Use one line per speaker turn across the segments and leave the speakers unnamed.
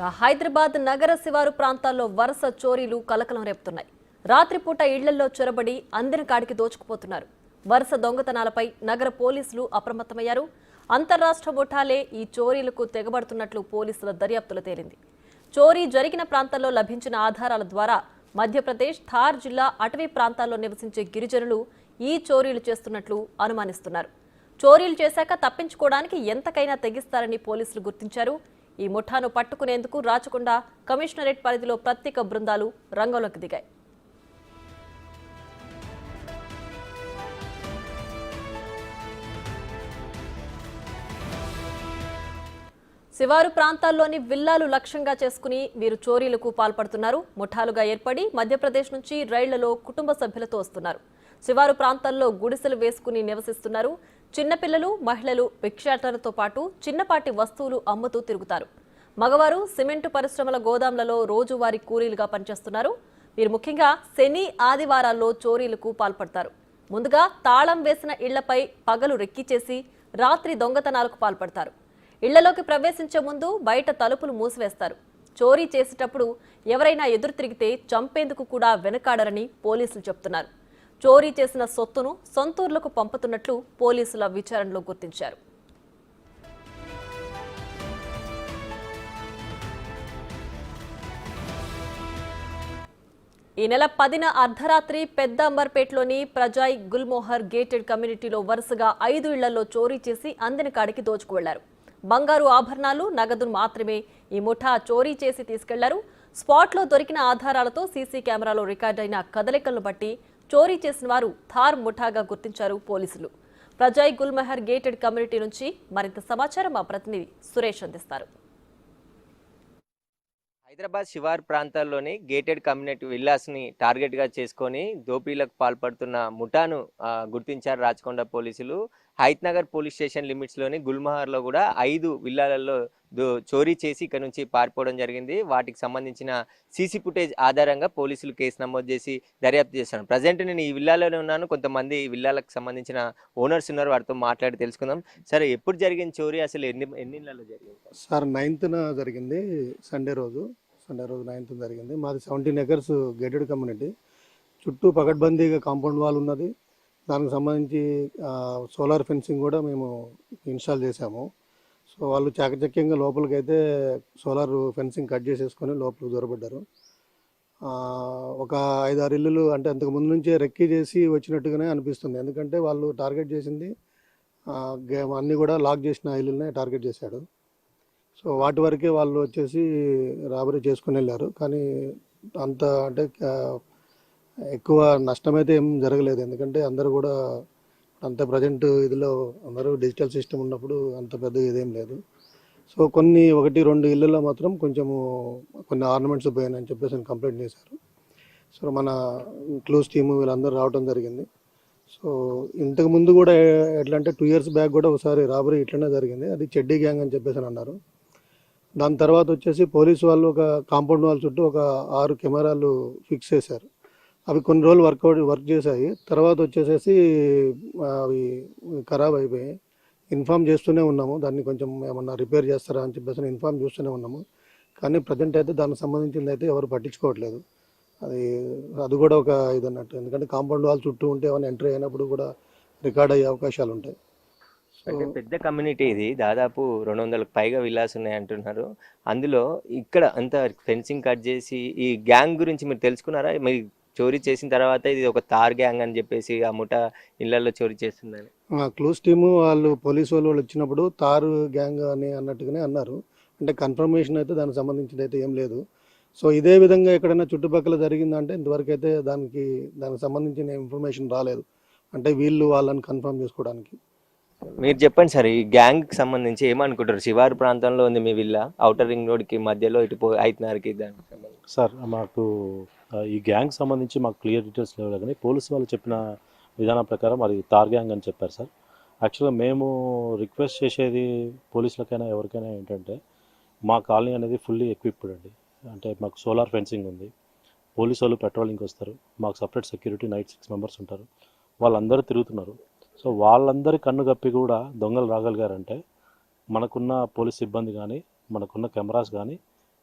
హైదరాబాద్ నగర శివారు ప్రాంతాల్లో వరుస చోరీలు కలకలం రేపుతున్నాయి. రాత్రిపూట ఇళ్లలో చొరబడి అందిన కాడికి దోచుకుపోతున్నారు. వరుస దొంగతనాలపై నగర పోలీసులు అప్రమత్తమయ్యారు. అంతర్రాష్ట్ర ముఠాలే ఈ చోరీలకు తెగబడుతున్నట్లు పోలీసుల దర్యాప్తులో తేలింది. చోరీ జరిగిన ప్రాంతాల్లో లభించిన ఆధారాల ద్వారా మధ్యప్రదేశ్ థార్ జిల్లా అటవీ ప్రాంతాల్లో నివసించే గిరిజనులు ఈ చోరీలు చేస్తున్నట్లు అనుమానిస్తున్నారు. చోరీలు చేశాక తప్పించుకోవడానికి ఎంతకైనా తెగిస్తారని పోలీసులు గుర్తించారు. ఈ ముఠాను పట్టుకునేందుకు రాచకొండ కమిషనరేట్ పరిధిలో ప్రత్యేక బృందాలు రంగంలోకి దిగాయి. శివారు ప్రాంతాల్లోని విల్లాలు లక్ష్యంగా చేసుకుని వీరు చోరీలకు పాల్పడుతున్నారు. ముఠాలుగా ఏర్పడి మధ్యప్రదేశ్ నుంచి రైళ్లలో కుటుంబ సభ్యులతో వస్తున్నారు. శివారు ప్రాంతాల్లో గుడిసెలు వేసుకుని నివసిస్తున్నారు. చిన్నపిల్లలు, మహిళలు భిక్షాటనతో పాటు చిన్నపాటి వస్తువులు అమ్ముతూ తిరుగుతారు. మగవారు సిమెంటు పరిశ్రమల గోదాంలలో రోజువారీ కూలీలుగా పనిచేస్తున్నారు. వీరు ముఖ్యంగా శని, ఆదివారాల్లో చోరీలకు పాల్పడతారు. ముందుగా తాళం వేసిన ఇళ్లపై పగలు రెక్కిచేసి రాత్రి దొంగతనాలకు పాల్పడతారు. ఇళ్లలోకి ప్రవేశించే ముందు బయట తలుపులు మూసివేస్తారు. చోరీ చేసేటప్పుడు ఎవరైనా ఎదురు తిరిగితే చంపేందుకు కూడా వెనకాడరని పోలీసులు చెబుతున్నారు. చోరీ చేసిన సొత్తును సొంతూర్లకు పంపుతున్నట్లు పోలీసుల విచారణలో గుర్తించారు. ఈ నెల 10న అర్ధరాత్రి పెద్ద అంబర్పేటలోని ప్రజాయ్ గుల్మోహర్ గేటెడ్ కమ్యూనిటీలో వరుసగా 5 ఇళ్లలో చోరీ చేసి అందిన కాడికి దోచుకు వెళ్లారు. బంగారు ఆభరణాలు, నగదును మాత్రమే ఈ ముఠా చోరీ చేసి తీసుకెళ్లారు. స్పాట్లో దొరికిన ఆధారాలతో సీసీ కెమెరాలో రికార్డైన కదలికలను బట్టి చోరీ చేసిన వారు థార్ ముఠాగా గుర్తించారు పోలీసులు. ప్రజాయ్ గుల్మోహర్ గేటెడ్ కమ్యూనిటీ నుంచి మరింత సమాచారం మా ప్రతినిధి సురేష్ అందిస్తారు.
హైదరాబాద్ శివారు ప్రాంతాల్లోని గేటెడ్ కమ్యూనిటీ విల్లాస్ని టార్గెట్గా చేసుకొని దోపిడీలకు పాల్పడుతున్న ముఠాను గుర్తించారు రాచకొండ పోలీసులు. హైత్ నగర్ పోలీస్ స్టేషన్ లిమిట్స్లోని గుల్మహర్లో కూడా 5 విల్లాలలో చోరీ చేసి ఇక్కడ నుంచి పారిపోవడం జరిగింది. వాటికి సంబంధించిన సీసీ ఫుటేజ్ ఆధారంగా పోలీసులు కేసు నమోదు చేసి దర్యాప్తు చేస్తున్నారు. ప్రజెంట్ నేను ఈ విల్లాలోనే ఉన్నాను. కొంతమంది ఈ విల్లాలకు సంబంధించిన ఓనర్స్ ఉన్నారు, వారితో మాట్లాడి తెలుసుకుందాం. సరే, ఎప్పుడు జరిగిన చోరీ, అసలు ఎన్ని ఇళ్లలో జరిగింది?
సార్ 9న జరిగింది. సండే రోజు 9th జరిగింది. మాది 17 acres గేటెడ్ కమ్యూనిటీ. చుట్టూ పకడ్బందీగా కాంపౌండ్ వాల్ ఉన్నది. దానికి సంబంధించి సోలార్ ఫెన్సింగ్ కూడా మేము ఇన్స్టాల్ చేశాము. సో వాళ్ళు చాకచక్యంగా లోపలికి అయితే సోలార్ ఫెన్సింగ్ కట్ చేసేసుకొని లోపలికి దూరపడ్డారు. ఒక 5-6 ఇల్లులు అంటే అంతకు ముందు నుంచే రెక్కీ చేసి వచ్చినట్టుగానే అనిపిస్తుంది. ఎందుకంటే వాళ్ళు టార్గెట్ చేసింది అన్నీ కూడా లాక్ చేసిన ఇల్లులనే టార్గెట్ చేశాడు. సో వాటి వరకే వాళ్ళు వచ్చేసి రాబరీ చేసుకుని వెళ్ళారు. కానీ అంత అంటే ఎక్కువ నష్టమైతే ఏం జరగలేదు. ఎందుకంటే అందరూ కూడా అంత ప్రజెంట్ ఇదిలో అందరూ డిజిటల్ సిస్టమ్ ఉన్నప్పుడు అంత పెద్ద ఇదేం లేదు. సో 1-2 ఇళ్ళల్లో మాత్రం కొన్ని ఆర్నమెంట్స్ పోయాయని చెప్పేసి కంప్లైంట్ చేశారు. సో మన క్లూస్ టీము వీళ్ళందరూ రావడం జరిగింది. సో ఇంతకు ముందు కూడా ఎట్లా అంటే 2 years బ్యాక్ కూడా ఒకసారి రాబరీ ఇట్లనే జరిగింది. అది చెడ్డీ గ్యాంగ్ అని చెప్పేసి అన్నారు. దాని తర్వాత వచ్చేసి పోలీసు వాళ్ళు ఒక కాంపౌండ్ వాల్ చుట్టూ ఒక 6 కెమెరాలు ఫిక్స్ చేశారు. అవి కొన్ని రోజులు వర్క్ చేశాయి. తర్వాత వచ్చేసేసి అవి ఖరాబ్ అయిపోయాయి. ఇన్ఫామ్ చేస్తూనే ఉన్నాము, దాన్ని కొంచెం ఏమన్నా రిపేర్ చేస్తారా అని చెప్పేసి ఇన్ఫామ్ చేస్తూనే ఉన్నాము. కానీ ప్రజెంట్ అయితే దానికి సంబంధించింది అయితే ఎవరు పట్టించుకోవట్లేదు. అది కూడా ఒక ఇదన్నట్టు. ఎందుకంటే కాంపౌండ్ వాల్ చుట్టూ ఉంటే ఏమైనా ఎంట్రీ అయినప్పుడు కూడా రికార్డ్ అయ్యే అవకాశాలు ఉంటాయి.
అంటే పెద్ద కమ్యూనిటీ ఇది, దాదాపు 200కు పైగా విల్లాస్ ఉన్నాయి అంటున్నారు. అందులో ఇక్కడ అంతా ఫెన్సింగ్ కట్ చేసి ఈ గ్యాంగ్ గురించి మీరు తెలుసుకున్నారా? మీరు చోరీ చేసిన తర్వాత ఇది ఒక తార్ గ్యాంగ్ అని చెప్పేసి ఆ ముఠా ఇళ్లలో చోరీ చేస్తుందని
క్లూస్ టీము వాళ్ళు పోలీసు వాళ్ళు వచ్చినప్పుడు తారు గ్యాంగ్ అని అన్నట్టుగానే అన్నారు. అంటే కన్ఫర్మేషన్ అయితే దానికి సంబంధించింది అయితే ఏం లేదు. సో ఇదే విధంగా ఎక్కడైనా చుట్టుపక్కల జరిగిందంటే ఇంతవరకు అయితే దానికి సంబంధించిన ఇన్ఫర్మేషన్ రాలేదు. అంటే వాళ్ళని కన్ఫర్మ్ చేసుకోవడానికి.
మీరు చెప్పండి సార్, ఈ గ్యాంగ్కి సంబంధించి ఏమనుకుంటారు? శివారు ప్రాంతంలో ఉంది మీ విల్లా, ఔటర్ రింగ్ రోడ్కి మధ్యలో ఇటు హైత్ దానికి
సార్ మాకు ఈ గ్యాంగ్ సంబంధించి మాకు క్లియర్ డీటెయిల్స్ లేవు, కానీ పోలీసు వాళ్ళు చెప్పిన విధానం ప్రకారం అది తార్ గ్యాంగ్ అని చెప్పారు సార్. యాక్చువల్గా మేము రిక్వెస్ట్ చేసేది పోలీసులకైనా ఎవరికైనా ఏంటంటే, మా కాలనీ అనేది ఫుల్లీ ఎక్విప్డ్ అండి. అంటే మాకు సోలార్ ఫెన్సింగ్ ఉంది. పోలీసు వాళ్ళు పెట్రోలింగ్కి వస్తారు. మాకు సపరేట్ సెక్యూరిటీ నైట్ 6 members ఉంటారు. వాళ్ళందరూ తిరుగుతున్నారు. సో వాళ్ళందరి కన్ను గప్పి కూడా దొంగలు రాగలిగారంటే మనకున్న పోలీస్ సిబ్బంది కానీ మనకున్న కెమెరాస్ కానీ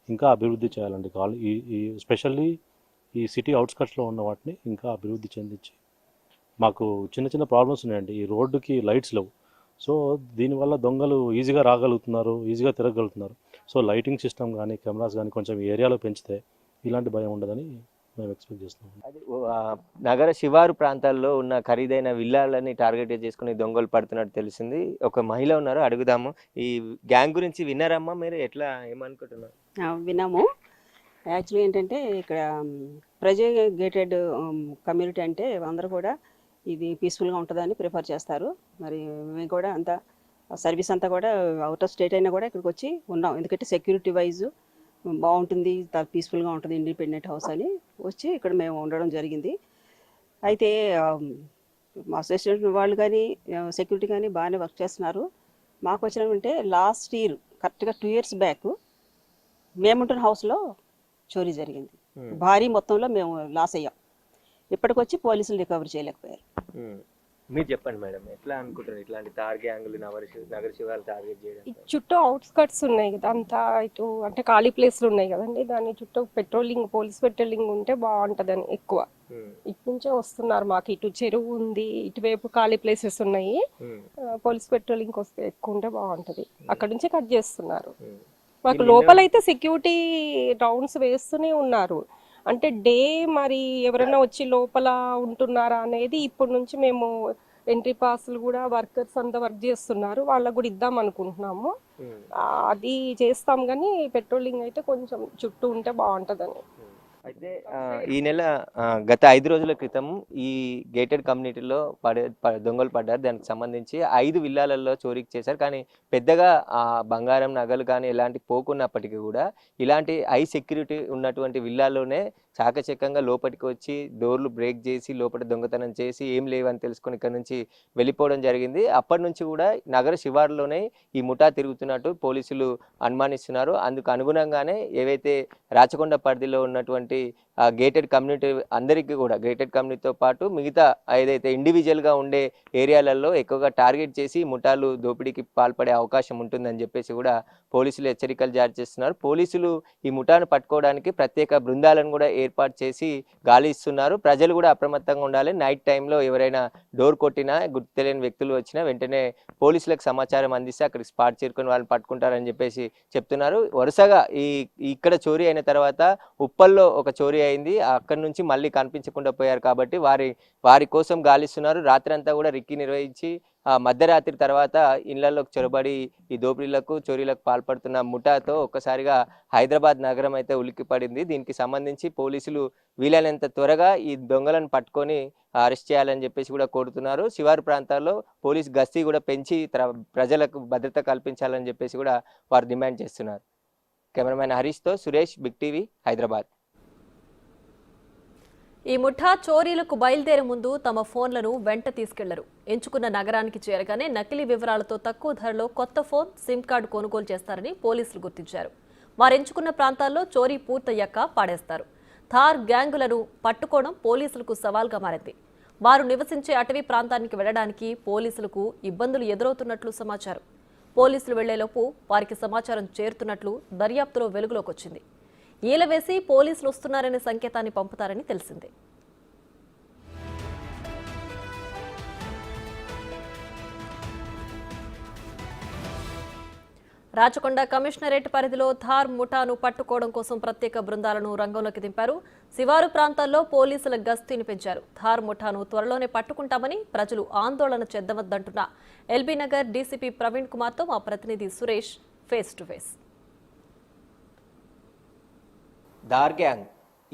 ఇంకా అభివృద్ధి చేయాలండి. ఈ స్పెషల్లీ ఈ సిటీ అవుట్స్కట్స్లో ఉన్న వాటిని ఇంకా అభివృద్ధి చెందించి, మాకు చిన్న చిన్న ప్రాబ్లమ్స్ ఉన్నాయండి. ఈ రోడ్డుకి లైట్స్ లేవు. సో దీనివల్ల దొంగలు ఈజీగా రాగలుగుతున్నారు, ఈజీగా తిరగలుగుతున్నారు. సో లైటింగ్ సిస్టమ్ కానీ కెమెరాస్ కానీ కొంచెం ఈ ఏరియాలో పెంచితే ఇలాంటి భయం ఉండదని మేము ఎక్స్పెక్ట్ చేస్తున్నాం.
అది నగర శివారు ప్రాంతాల్లో ఉన్న ఖరీదైన విల్లాలని టార్గెట్ చేసుకుని దొంగలు పడుతున్నట్టు తెలిసింది. ఒక మహిళ ఉన్నారు, అడుగుదాము. ఈ గ్యాంగ్ గురించి విన్నారమ్మా మీరు? ఎట్లా ఏమనుకుంటున్నారు?
విన్నాము. యాక్చువల్లీ ఏంటంటే ఇక్కడ ప్రజెగేటెడ్ కమ్యూనిటీ అంటే అందరూ కూడా ఇది పీస్ఫుల్గా ఉంటుందని ప్రిఫర్ చేస్తారు. మరి మేము కూడా అంతా సర్వీస్ అంతా కూడా అవుట్ ఆఫ్ స్టేట్ అయినా కూడా ఇక్కడికి వచ్చి ఉన్నాం. ఎందుకంటే సెక్యూరిటీ వైజ్ బాగుంటుంది, పీస్ఫుల్గా ఉంటుంది ఇండిపెండెంట్ హౌస్ అని వచ్చి ఇక్కడ మేము ఉండడం జరిగింది. అయితే మా అసోసియేషన్ వాళ్ళు కానీ సెక్యూరిటీ కానీ బాగానే వర్క్ చేస్తున్నారు. మాకు వచ్చినట్టు లాస్ట్ ఇయర్ కరెక్ట్గా 2 years బ్యాక్ మేముంటున్న హౌస్లో చోరీ జరిగింది. భారీ మొత్తంలో మేము లాస్ అయ్యాం. ఇప్పటికొచ్చి పోలీసులు రికవరీ చేయలేకపోయారు.
మీరు చెప్పండి మేడం, ఎట్లా అనుకుంటారు ఇట్లాంటి తార్ గ్యాంగులు నగర శివారు టార్గెట్ చేయడం?
చుట్టూ అవుట్స్కట్స్ ఉన్నాయి కదా, అంతా ఇటు అంటే ఖాళీ ప్లేస్లు ఉన్నాయి కదండి, దాని చుట్టూ పోలీస్ పెట్రోలింగ్ ఉంటే బాగుంటుందని ఎక్కువ ఇటు నుంచే వస్తున్నారు. మాకు ఇటు చెరువు ఉంది, ఇటువైపు ఖాళీ ప్లేసెస్ ఉన్నాయి. పోలీస్ పెట్రోలింగ్ వస్తే ఎక్కువ ఉంటే బాగుంటది. అక్కడ నుంచే కట్ చేస్తున్నారు. మాకు లోపలైతే సెక్యూరిటీ రౌండ్స్ వేస్తూనే ఉన్నారు. అంటే డే మరి ఎవరైనా వచ్చి లోపల ఉంటున్నారా అనేది ఇప్పటి నుంచి మేము ఎంట్రీ పాస్లు కూడా వర్కర్స్ అంతా వర్క్ చేస్తున్నారు, వాళ్ళకు కూడా ఇద్దాం అనుకుంటున్నాము. అది చేస్తాం కానీ పెట్రోలింగ్ అయితే కొంచెం చుట్టూ ఉంటే బాగుంటుందని.
అయితే ఈ నెల గత 5 రోజుల క్రితం ఈ గేటెడ్ కమ్యూనిటీలో దొంగలు పడ్డారు. దానికి సంబంధించి 5 విల్లాలలో చోరీకి చేశారు. కానీ పెద్దగా బంగారం నగలు కానీ ఎలాంటి పోకున్నప్పటికీ కూడా ఇలాంటి హై సెక్యూరిటీ ఉన్నటువంటి విల్లాల్లోనే చాకచక్యంగా లోపలికి వచ్చి డోర్లు బ్రేక్ చేసి లోపల దొంగతనం చేసి ఏం లేవని తెలుసుకొని ఇక్కడ నుంచి వెళ్ళిపోవడం జరిగింది. అప్పటి నుంచి కూడా నగర శివారులోనే ఈ ముఠా తిరుగుతున్నట్టు పోలీసులు అనుమానిస్తున్నారు. అందుకు అనుగుణంగానే ఏవైతే రాచకొండ పరిధిలో ఉన్నటువంటి గేటెడ్ కమ్యూనిటీ అందరికీ కూడా గేటెడ్ కమ్యూనిటీతో పాటు మిగతా ఏదైతే ఇండివిజువల్గా ఉండే ఏరియాలలో ఎక్కువగా టార్గెట్ చేసి ముఠాలు దోపిడీకి పాల్పడే అవకాశం ఉంటుందని చెప్పేసి కూడా పోలీసులు హెచ్చరికలు జారీ చేస్తున్నారు. పోలీసులు ఈ ముఠాను పట్టుకోవడానికి ప్రత్యేక బృందాలను కూడా ఏర్పాటు చేసి గాలి ఇస్తున్నారు. ప్రజలు కూడా అప్రమత్తంగా ఉండాలి. నైట్ టైంలో ఎవరైనా డోర్ కొట్టినా గుర్తు తెలియని వ్యక్తులు వచ్చినా వెంటనే పోలీసులకు సమాచారం అందిస్తే అక్కడికి స్పాట్ చేరుకొని వాళ్ళని పట్టుకుంటారని చెప్పేసి చెప్తున్నారు. వరుసగా ఇక్కడ చోరీ అయిన తర్వాత ఉప్పల్లో ఒక చోరీ అయింది. అక్కడి నుంచి మళ్ళీ కనిపించకుండా పోయారు కాబట్టి వారి కోసం గాలిస్తున్నారు. రాత్రి అంతా కూడా రిక్కి నిర్వహించి మధ్యరాత్రి తర్వాత ఇళ్లలోకి చొరబడి ఈ దోపిడీలకు చోరీలకు పాల్పడుతున్న ముఠాతో ఒక్కసారిగా హైదరాబాద్ నగరం అయితే ఉలిక్కిపడింది. దీనికి సంబంధించి పోలీసులు వీలైనంత త్వరగా ఈ దొంగలను పట్టుకొని అరెస్ట్ చేయాలని చెప్పేసి కూడా కోరుతున్నారు. శివారు ప్రాంతాల్లో పోలీస్ గస్తీ కూడా పెంచి ప్రజలకు భద్రత కల్పించాలని చెప్పేసి కూడా వారు డిమాండ్ చేస్తున్నారు. కెమెరామెన్ హరీష్తో సురేష్, బిగ్ టీవీ, హైదరాబాద్.
ఈ ముఠా చోరీలకు బయలుదేరే ముందు తమ ఫోన్లను వెంట తీసుకెళ్లరు. ఎంచుకున్న నగరానికి చేరగానే నకిలీ వివరాలతో తక్కువ ధరలో కొత్త ఫోన్, సిమ్ కార్డు కొనుగోలు చేస్తారని పోలీసులు గుర్తించారు. వారెంచుకున్న ప్రాంతాల్లో చోరీ పూర్తయ్యాక పాడేస్తారు. థార్ గ్యాంగులను పట్టుకోవడం పోలీసులకు సవాల్గా మారింది. వారు నివసించే అటవీ ప్రాంతానికి వెళ్లడానికి పోలీసులకు ఇబ్బందులు ఎదురవుతున్నట్లు సమాచారం. పోలీసులు వెళ్లేలోపు వారికి సమాచారం చేరుతున్నట్లు దర్యాప్తులో వెలుగులోకి వచ్చింది. ఈల వేసి పోలీసులు వస్తున్నారనే సంకేతాన్ని పంపుతారని తెలిసిందే. రాచకొండ కమిషనరేట్ పరిధిలో థార్ ముఠాను పట్టుకోవడం కోసం ప్రత్యేక బృందాలను రంగంలోకి దింపారు. శివారు ప్రాంతాల్లో పోలీసుల గస్తీని పెంచారు. థార్ ముఠాను త్వరలోనే పట్టుకుంటామని ప్రజలు ఆందోళన చెందవద్దంటున్న ఎల్బీ నగర్ డీసీపీ ప్రవీణ్ కుమార్తో మా ప్రతినిధి Suresh face to face.
Thar gang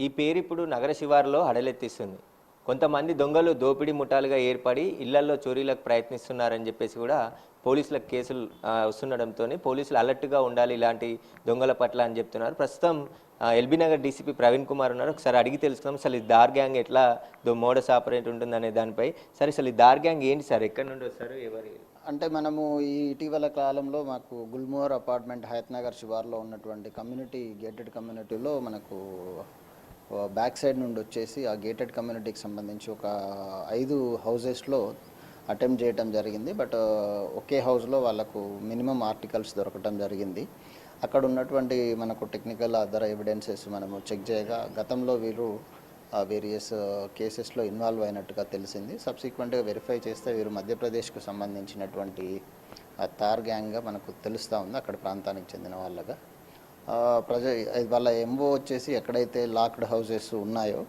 ఈ పేరు ఇప్పుడు నగర శివారులో హడలెత్తిస్తుంది. కొంతమంది దొంగలు దోపిడీ ముఠాలుగా ఏర్పడి ఇళ్లలో చోరీలకు ప్రయత్నిస్తున్నారని చెప్పేసి కూడా పోలీసులకు కేసులు వస్తుండడంతో పోలీసులు అలర్ట్గా ఉండాలి ఇలాంటి దొంగల పట్ల అని చెప్తున్నారు. ప్రస్తుతం ఎల్బీ నగర్ డీసీపీ ప్రవీణ్ కుమార్ ఉన్నారు. ఒకసారి అడిగి తెలుసుకుందాం అసలు ఈ థార్ గ్యాంగ్ ఎట్లా మోడస్ ఆపరేట్ ఉంటుందనే దానిపై. సరే, అసలు ఈ థార్ గ్యాంగ్ ఏంటి సార్, ఎక్కడి నుండి వస్తారు, ఎవరి?
అంటే మనము ఈ ఇటీవల కాలంలో మాకు గుల్మోహర్ అపార్ట్మెంట్ హయత్ నగర్ శివార్లో ఉన్నటువంటి కమ్యూనిటీ గేటెడ్ కమ్యూనిటీలో మనకు బ్యాక్ సైడ్ నుండి వచ్చేసి ఆ గేటెడ్ కమ్యూనిటీకి సంబంధించి ఒక 5 హౌజెస్లో అటెంప్ట్ చేయడం జరిగింది. బట్ ఒకే హౌస్లో వాళ్ళకు మినిమం ఆర్టికల్స్ దొరకటం జరిగింది. అక్కడ ఉన్నటువంటి మనకు టెక్నికల్ అదర్ ఎవిడెన్సెస్ మనము చెక్ చేయగా గతంలో వీరు వేరియస్ కేసెస్లో ఇన్వాల్వ్ అయినట్టుగా తెలిసింది. సబ్సిక్వెంట్గా వెరిఫై చేస్తే వీరు మధ్యప్రదేశ్కు సంబంధించినటువంటి తార్ గ్యాంగ్గా మనకు తెలుస్తూ ఉంది, అక్కడ ప్రాంతానికి చెందిన వాళ్ళగా. వాళ్ళ ఎంఓ వచ్చేసి ఎక్కడైతే లాక్డ్ హౌసెస్ ఉన్నాయో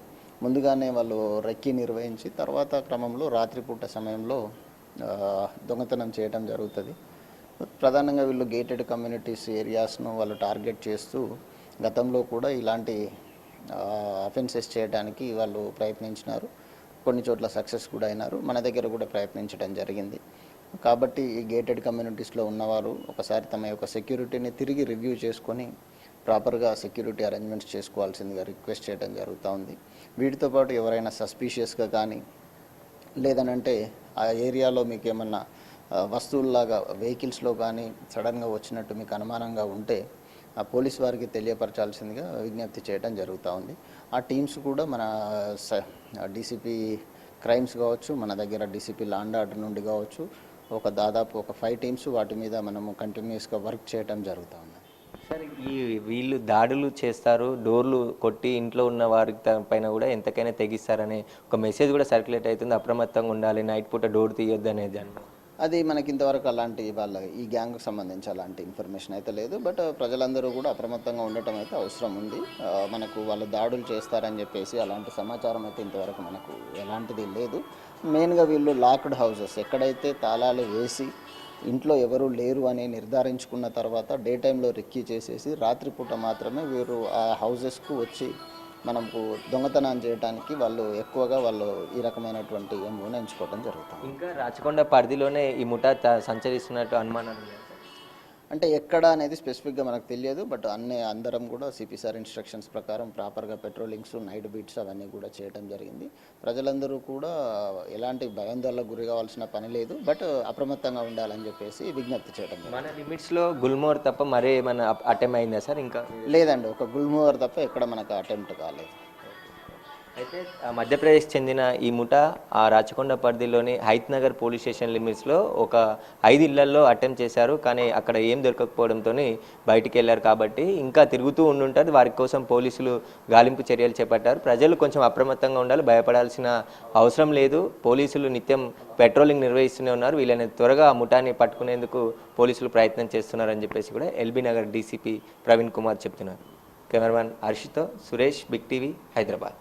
ముందుగానే వాళ్ళు రెక్కి నిర్వహించి తర్వాత క్రమంలో రాత్రిపూట సమయంలో దొంగతనం చేయడం జరుగుతుంది. ప్రధానంగా వీళ్ళు గేటెడ్ కమ్యూనిటీస్ ఏరియాస్ను వాళ్ళు టార్గెట్ చేస్తూ గతంలో కూడా ఇలాంటి అఫెన్సెస్ చేయడానికి వాళ్ళు ప్రయత్నించినారు. కొన్ని చోట్ల సక్సెస్ కూడా అయినారు, మన దగ్గర కూడా ప్రయత్నించడం జరిగింది. కాబట్టి ఈ గేటెడ్ కమ్యూనిటీస్లో ఉన్నవారు ఒకసారి తమ యొక్క సెక్యూరిటీని తిరిగి రివ్యూ చేసుకొని ప్రాపర్గా సెక్యూరిటీ అరేంజ్మెంట్స్ చేసుకోవాల్సిందిగా రిక్వెస్ట్ చేయడం జరుగుతూ ఉంది. వీటితో పాటు ఎవరైనా సస్పీషియస్గా కానీ లేదనంటే ఆ ఏరియాలో మీకు ఏమన్నా వస్తువుల్లాగా వెహికల్స్లో కానీ సడన్గా వచ్చినట్టు మీకు అనుమానంగా ఉంటే ఆ పోలీస్ వారికి తెలియపరచాల్సిందిగా విజ్ఞప్తి చేయడం జరుగుతూ ఉంది. ఆ టీమ్స్ కూడా మన డీసీపీ క్రైమ్స్ కావచ్చు, మన దగ్గర డీసీపీ లా అండ్ ఆర్డర్ నుండి కావచ్చు, దాదాపు ఒక 5 టీమ్స్ వాటి మీద మనము కంటిన్యూస్గా వర్క్ చేయడం జరుగుతూ ఉంది.
సార్, వీళ్ళు దాడులు చేస్తారు, డోర్లు కొట్టి ఇంట్లో ఉన్న వారి పైన కూడా ఎంతకైనా తెగిస్తారనే ఒక మెసేజ్ కూడా సర్క్యులేట్ అవుతుంది, అప్రమత్తంగా ఉండాలి, నైట్ పూట డోర్ తీయొద్దు అనేది.
అది మనకి ఇంతవరకు అలాంటి ఈ గ్యాంగ్కి సంబంధించి అలాంటి ఇన్ఫర్మేషన్ అయితే లేదు. బట్ ప్రజలందరూ కూడా అప్రమత్తంగా ఉండటం అయితే అవసరం ఉంది. మనకు వాళ్ళు దాడులు చేస్తారని చెప్పేసి అలాంటి సమాచారం అయితే ఇంతవరకు మనకు ఎలాంటిది లేదు. మెయిన్గా వీళ్ళు లాక్డ్ హౌసెస్ ఎక్కడైతే తాళాలు వేసి ఇంట్లో ఎవరు లేరు అని నిర్ధారించుకున్న తర్వాత డే టైంలో రెక్కీ చేసేసి రాత్రిపూట మాత్రమే వీరు ఆ హౌజెస్కు వచ్చి మనకు దొంగతనం చేయడానికి ఎక్కువగా ఈ రకమైనటువంటి ఎంఓని ఎంచుకోవడం జరుగుతుంది.
ఇంకా రాచకొండ పరిధిలోనే ఈ ముఠా సంచరిస్తున్నట్టు అనుమానాలు ఉన్నాయి.
అంటే ఎక్కడ అనేది స్పెసిఫిక్గా మనకు తెలియదు. బట్ అందరం కూడా సిపి సార్ ఇన్స్ట్రక్షన్స్ ప్రకారం ప్రాపర్గా పెట్రోలింగ్స్, నైట్ బీట్స్ అవన్నీ కూడా చేయడం జరిగింది. ప్రజలందరూ కూడా ఎలాంటి భయాందోళనకు గురి కావాల్సిన పని లేదు. బట్ అప్రమత్తంగా ఉండాలని చెప్పేసి విజ్ఞప్తి చేయడం.
మన లిమిట్స్లో గుల్మోర్ తప్ప మరే మన అటెంప్ట్ అయిందా సార్? ఇంకా
లేదండి, ఒక గుల్మోర్ తప్ప ఎక్కడ మనకు అటెంప్ట్ కాలేదు.
అయితే మధ్యప్రదేశ్ చెందిన ఈ ముఠా ఆ రాచకొండ పరిధిలోని హైత్ నగర్ పోలీస్ స్టేషన్ లిమిట్స్లో ఒక 5 ఇళ్లలో అటెంప్ట్ చేశారు. కానీ అక్కడ ఏం దొరకకపోవడంతో బయటికి వెళ్ళారు. కాబట్టి ఇంకా తిరుగుతూ ఉండుంటారు. వారి కోసం పోలీసులు గాలింపు చర్యలు చేపట్టారు. ప్రజలు కొంచెం అప్రమత్తంగా ఉండాలి, భయపడాల్సిన అవసరం లేదు. పోలీసులు నిత్యం పెట్రోలింగ్ నిర్వహిస్తూనే ఉన్నారు. వీళ్ళని త్వరగా ఆ ముఠాని పట్టుకునేందుకు పోలీసులు ప్రయత్నం చేస్తున్నారని చెప్పేసి కూడా ఎల్బీ నగర్ డీసీపీ ప్రవీణ్ కుమార్ చెప్తున్నారు. కెమెరామ్యాన్ హర్షితో సురేష్, బిగ్ టీవీ, హైదరాబాద్.